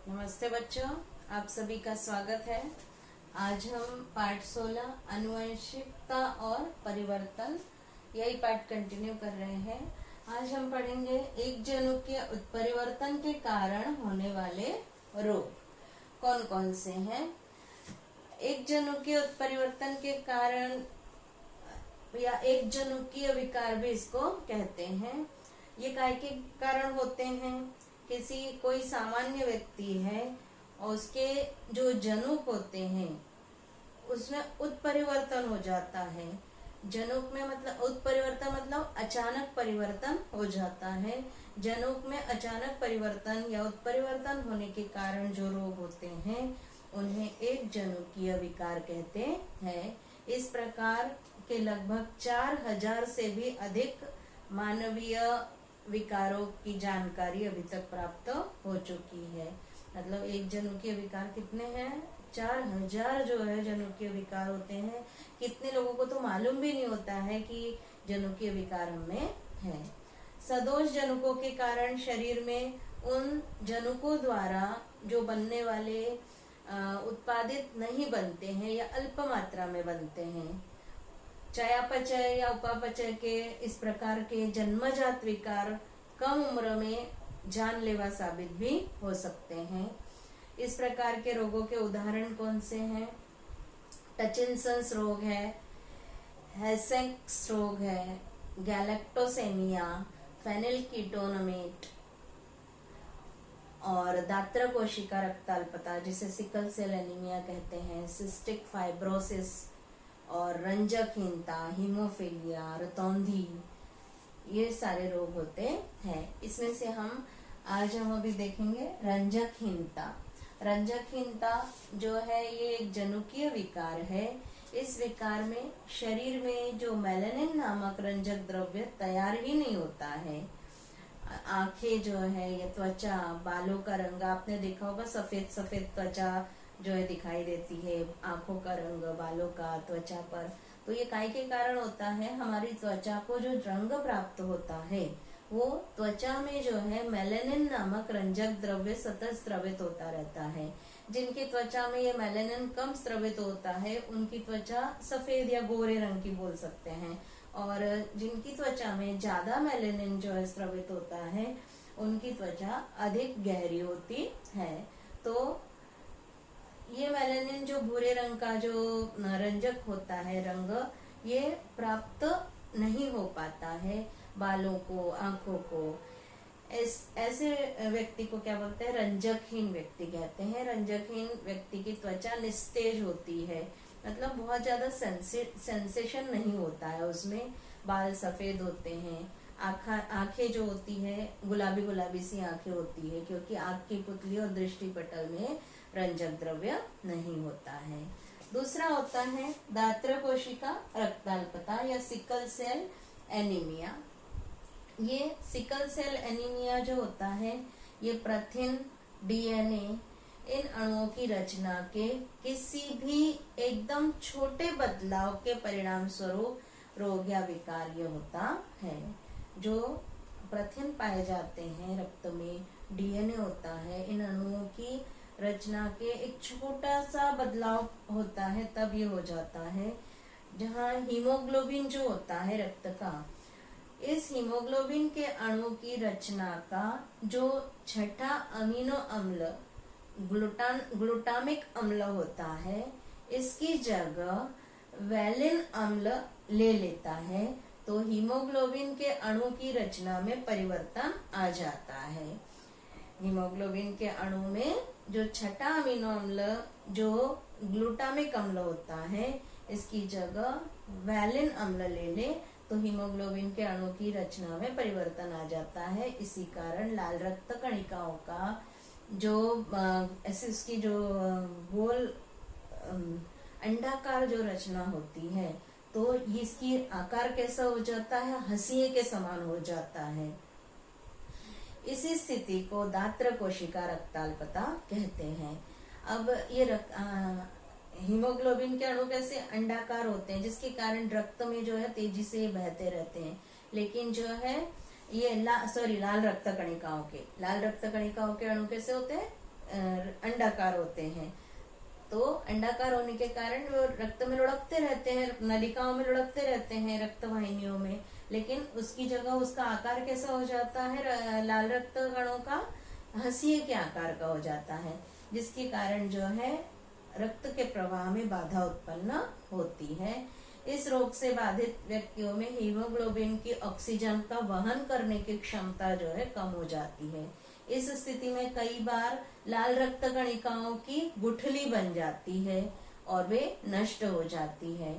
नमस्ते बच्चों, आप सभी का स्वागत है। आज हम पाठ 16 आनुवंशिकता और परिवर्तन यही पाठ कंटिन्यू कर रहे हैं। आज हम पढ़ेंगे एक जनुक के उत्परिवर्तन के कारण होने वाले रोग कौन कौन से हैं। एक जनुक के उत्परिवर्तन के कारण या एक जनुकीय विकार भी इसको कहते हैं। ये काय के कारण होते हैं? कोई सामान्य व्यक्ति है और उसके जो जनुक होते हैं उसमें उत्परिवर्तन हो जाता है। जनुक में मतलब उत्परिवर्तन मतलब अचानक परिवर्तन हो जाता है। जनुक में अचानक परिवर्तन या उत्परिवर्तन होने के कारण जो रोग होते हैं उन्हें एक जनुकीय विकार कहते हैं। इस प्रकार के लगभग 4000 से भी अधिक मानवीय विकारों की जानकारी अभी तक प्राप्त हो चुकी है। मतलब एक जनुकीय विकार कितने हैं? 4000 जो है जनुकीय विकार होते हैं। कितने लोगों को तो मालूम भी नहीं होता है कि जनुकीय विकार हमें है। सदोष जनुकों के कारण शरीर में उन जनुकों द्वारा जो बनने वाले उत्पादित नहीं बनते हैं या अल्प मात्रा में बनते हैं। चयापचय या उपापचय के इस प्रकार के जन्मजात विकार कम उम्र में जानलेवा साबित भी हो सकते हैं। इस प्रकार के रोगों के उदाहरण कौन से हैं? टचिनसंस रोग है, हेसेक्स रोग है, गैलेक्टोसेमिया, फेनिलकीटोनमेट और दात्र कोशिका रक्ताल्पता जिसे सिकल सेल एनीमिया कहते हैं, सिस्टिक फाइब्रोसिस और रंजकहीनता, हीमोफीलिया, रतौंधी, ये सारे रोग होते हैं। इसमें से आज हम अभी देखेंगे रंजकहीनता। रंजकहीनता जो है ये एक जनुकीय विकार है। इस विकार में शरीर में जो मेलानिन नामक रंजक द्रव्य तैयार ही नहीं होता है। आंखें जो है या त्वचा, बालों का रंग आपने देखा होगा, सफेद सफेद त्वचा जो है दिखाई देती है, आंखों का रंग, बालों का, त्वचा पर। तो ये काय के कारण होता है? हमारी त्वचा को जो रंग प्राप्त होता है वो त्वचा में जो है मेलानिन नामक रंजक द्रव्य सतत स्रवित होता रहता है। जिनकी त्वचा में ये मेलानिन कम स्रवित होता है उनकी त्वचा सफेद या गोरे रंग की बोल सकते हैं, और जिनकी त्वचा में ज्यादा मेलानिन जो है स्रवित होता है उनकी त्वचा अधिक गहरी होती है। तो ये मेलानिन जो भूरे रंग का जो रंजक होता है रंग, ये प्राप्त नहीं हो पाता है बालों को, आंखों को। ऐसे व्यक्ति को क्या बोलते हैं? रंजकहीन व्यक्ति कहते हैं। रंजकहीन व्यक्ति की त्वचा निस्तेज होती है, मतलब बहुत ज्यादा सेंसेशन नहीं होता है उसमें। बाल सफेद होते हैं, आंखें जो होती है गुलाबी गुलाबी सी आंखें होती है, क्योंकि आंख की पुतली और दृष्टि पटल में रंजक द्रव्य नहीं होता है। दूसरा होता है दात्र कोशिका रक्ताल्पता या सिकल सेल एनीमिया। ये सिकल सेल एनीमिया जो होता है ये प्रथिन, डीएनए इन अणुओं की रचना के किसी भी एकदम छोटे बदलाव के परिणाम स्वरूप रोग या विकार ये होता है। जो प्रथिन पाए जाते हैं रक्त में, डीएनए होता है, इन अणुओं की रचना के एक छोटा सा बदलाव होता है तब ये हो जाता है। जहाँ हीमोग्लोबिन जो होता है रक्त का, इस हीमोग्लोबिन के अणु की रचना का जो छठा अमीनो अम्ल ग्लूटामिक अम्ल होता है, इसकी जगह वैलिन अम्ल ले लेता है। तो हीमोग्लोबिन के अणु की रचना में परिवर्तन आ जाता है। हीमोग्लोबिन के अणु में जो छठा अमीनो अम्ल जो ग्लूटामिक अम्ल होता है, इसकी जगह वैलिन अम्ल ले ले तो हीमोग्लोबिन के अणु की रचना में परिवर्तन आ जाता है। इसी कारण लाल रक्त कणिकाओं का जो ऐसे उसकी जो गोल अंडाकार जो रचना होती है, तो इसकी आकार कैसा हो जाता है? हंसिए के समान हो जाता है। इसी स्थिति को दात्र कोशिका रक्ताल्पता कहते हैं। अब ये हीमोग्लोबिन के अणु कैसे अंडाकार होते हैं, जिसके कारण रक्त में जो है तेजी से बहते रहते हैं। लेकिन जो है ये लाल रक्त कणिकाओं के अणु कैसे होते हैं? अंडाकार होते हैं। तो अंडाकार होने के कारण वो रक्त में लुढ़कते रहते हैं, नलिकाओं में लुढ़कते रहते हैं, रक्त वाहिनियों में। लेकिन उसकी जगह उसका आकार कैसा हो जाता है, लाल रक्त कणों का हंसिए के आकार का हो जाता है, जिसके कारण जो है रक्त के प्रवाह में बाधा उत्पन्न होती है। इस रोग से बाधित व्यक्तियों में हीमोग्लोबिन की ऑक्सीजन का वहन करने की क्षमता जो है कम हो जाती है। इस स्थिति में कई बार लाल रक्त कणिकाओं की गुठली बन जाती है और वे नष्ट हो जाती है।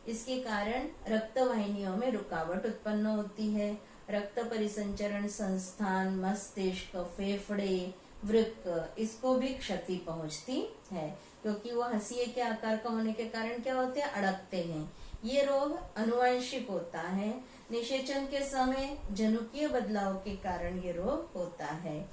इसके कारण रक्त वाहिनियों में रुकावट उत्पन्न होती है। रक्त परिसंचरण संस्थान, मस्तिष्क, फेफड़े, वृक्क, इसको भी क्षति पहुंचती है, क्योंकि वो हंसिए के आकार का होने के कारण क्या होते हैं, अड़कते हैं। ये रोग अनुवांशिक होता है। निषेचन के समय जनुकीय बदलाव के कारण ये रोग होता है।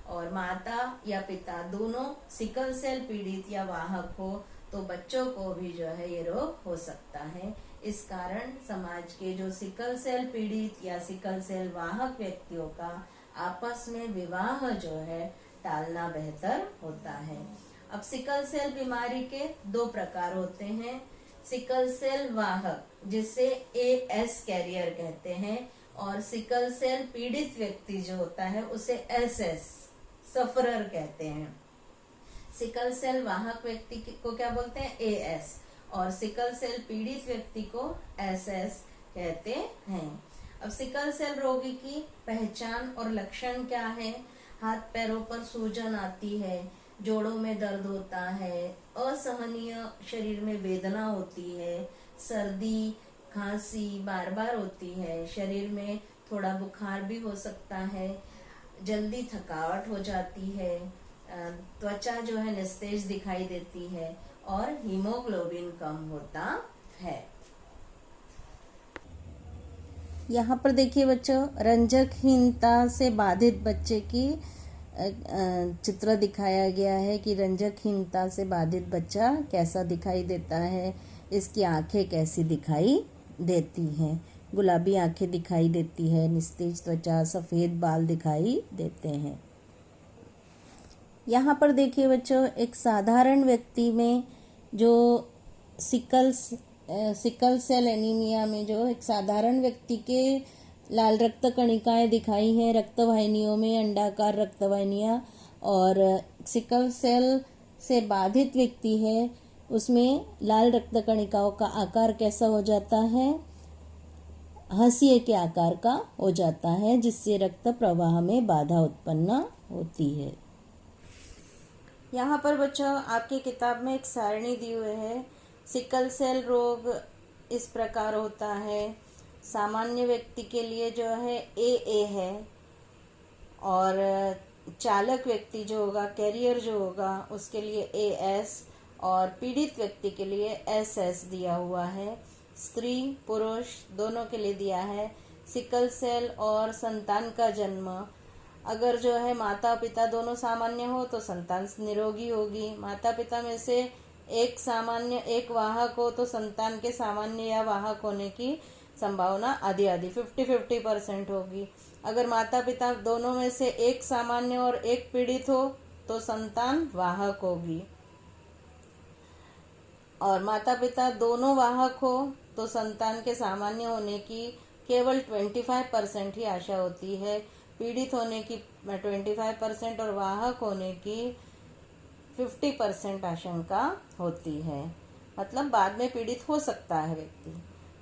और माता या पिता दोनों सिकल सेल पीड़ित या वाहक हो तो बच्चों को भी जो है ये रोग हो सकता है। इस कारण समाज के जो सिकल सेल पीड़ित या सिकल सेल वाहक व्यक्तियों का आपस में विवाह जो है टालना बेहतर होता है। अब सिकल सेल बीमारी के दो प्रकार होते हैं। सिकल सेल वाहक, जिसे AS कैरियर कहते हैं, और सिकल सेल पीड़ित व्यक्ति जो होता है उसे SS सफरर कहते हैं। सिकल सेल वाहक व्यक्ति को क्या बोलते हैं, AS, और सिकल सेल पीड़ित व्यक्ति को SS कहते हैं। अब सिकल सेल रोगी की पहचान और लक्षण क्या है। हाथ पैरों पर सूजन आती है, जोड़ों में दर्द होता है, असहनीय शरीर में वेदना होती है, सर्दी खांसी बार बार होती है, शरीर में थोड़ा बुखार भी हो सकता है, जल्दी थकावट हो जाती है, त्वचा जो है निस्तेज दिखाई देती है और हीमोग्लोबिन कम होता है। यहाँ पर देखिए बच्चों, रंजकहीनता से बाधित बच्चे की चित्र दिखाया गया है कि रंजकहीनता से बाधित बच्चा कैसा दिखाई देता है। इसकी आंखें कैसी दिखाई देती हैं, गुलाबी आंखें दिखाई देती है, निस्तेज त्वचा, सफ़ेद बाल दिखाई देते हैं। यहाँ पर देखिए बच्चों, एक साधारण व्यक्ति में जो सिकल सेल एनीमिया में जो एक साधारण व्यक्ति के लाल रक्त कणिकाएं दिखाई हैं रक्त वाहिनियों में, अंडाकार रक्त वाहिनियां, और सिकल सेल से बाधित व्यक्ति है उसमें लाल रक्त कणिकाओं का आकार कैसा हो जाता है, हंसिए के आकार का हो जाता है, जिससे रक्त प्रवाह में बाधा उत्पन्न होती है। यहाँ पर बच्चों आपकी किताब में एक सारणी दी हुई है। सिकल सेल रोग इस प्रकार होता है। सामान्य व्यक्ति के लिए जो है AA है, और चालक व्यक्ति जो होगा, कैरियर जो होगा, उसके लिए AS, और पीड़ित व्यक्ति के लिए SS दिया हुआ है। स्त्री पुरुष दोनों के लिए दिया है। सिकल सेल और संतान का जन्म, अगर जो है माता पिता दोनों सामान्य हो तो संतान निरोगी होगी। माता पिता में से एक सामान्य एक वाहक हो तो संतान के सामान्य या वाहक होने की संभावना आधी 50-50% होगी। अगर माता पिता दोनों में से एक सामान्य और एक पीड़ित हो तो संतान वाहक होगी, और माता पिता दोनों वाहक हो तो संतान के सामान्य होने की केवल 25% ही आशा होती है। पीड़ित होने की 25% और वाहक होने की 50% आशंका होती है। मतलब बाद में पीड़ित हो सकता है व्यक्ति।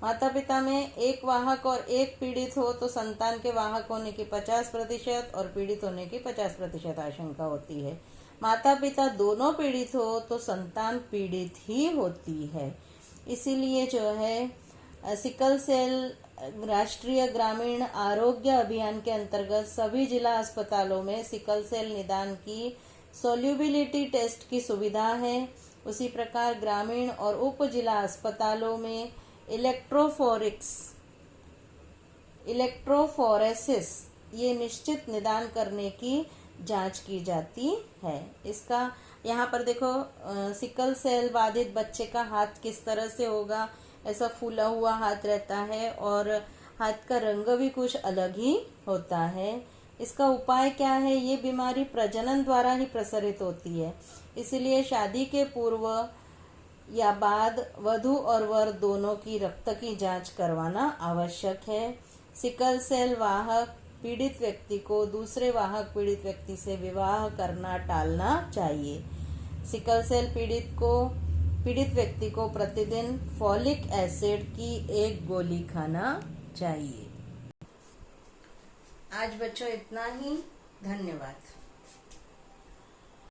माता पिता में एक वाहक और एक पीड़ित हो तो संतान के वाहक होने की 50% और पीड़ित होने की 50% आशंका होती है। माता पिता दोनों पीड़ित हो तो संतान पीड़ित ही होती है। इसीलिए जो है सिकल सेल राष्ट्रीय ग्रामीण आरोग्य अभियान के अंतर्गत सभी जिला अस्पतालों में सिकल सेल निदान की सोल्यूबिलिटी टेस्ट की सुविधा है। उसी प्रकार ग्रामीण और उप जिला अस्पतालों में इलेक्ट्रोफोरेसिस ये निश्चित निदान करने की जांच की जाती है। इसका यहाँ पर देखो, सिकल सेल बाधित बच्चे का हाथ किस तरह से होगा, ऐसा फूला हुआ हाथ रहता है और हाथ का रंग भी कुछ अलग ही होता है। इसका उपाय क्या है? ये बीमारी प्रजनन द्वारा ही प्रसारित होती है, इसलिए शादी के पूर्व या बाद वधू और वर दोनों की रक्त की जांच करवाना आवश्यक है। सिकल सेल वाहक पीड़ित व्यक्ति को दूसरे वाहक पीड़ित व्यक्ति से विवाह करना टालना चाहिए। सिकल सेल पीड़ित व्यक्ति को प्रतिदिन फॉलिक एसिड की 1 गोली खाना चाहिए। आज बच्चों इतना ही। धन्यवाद।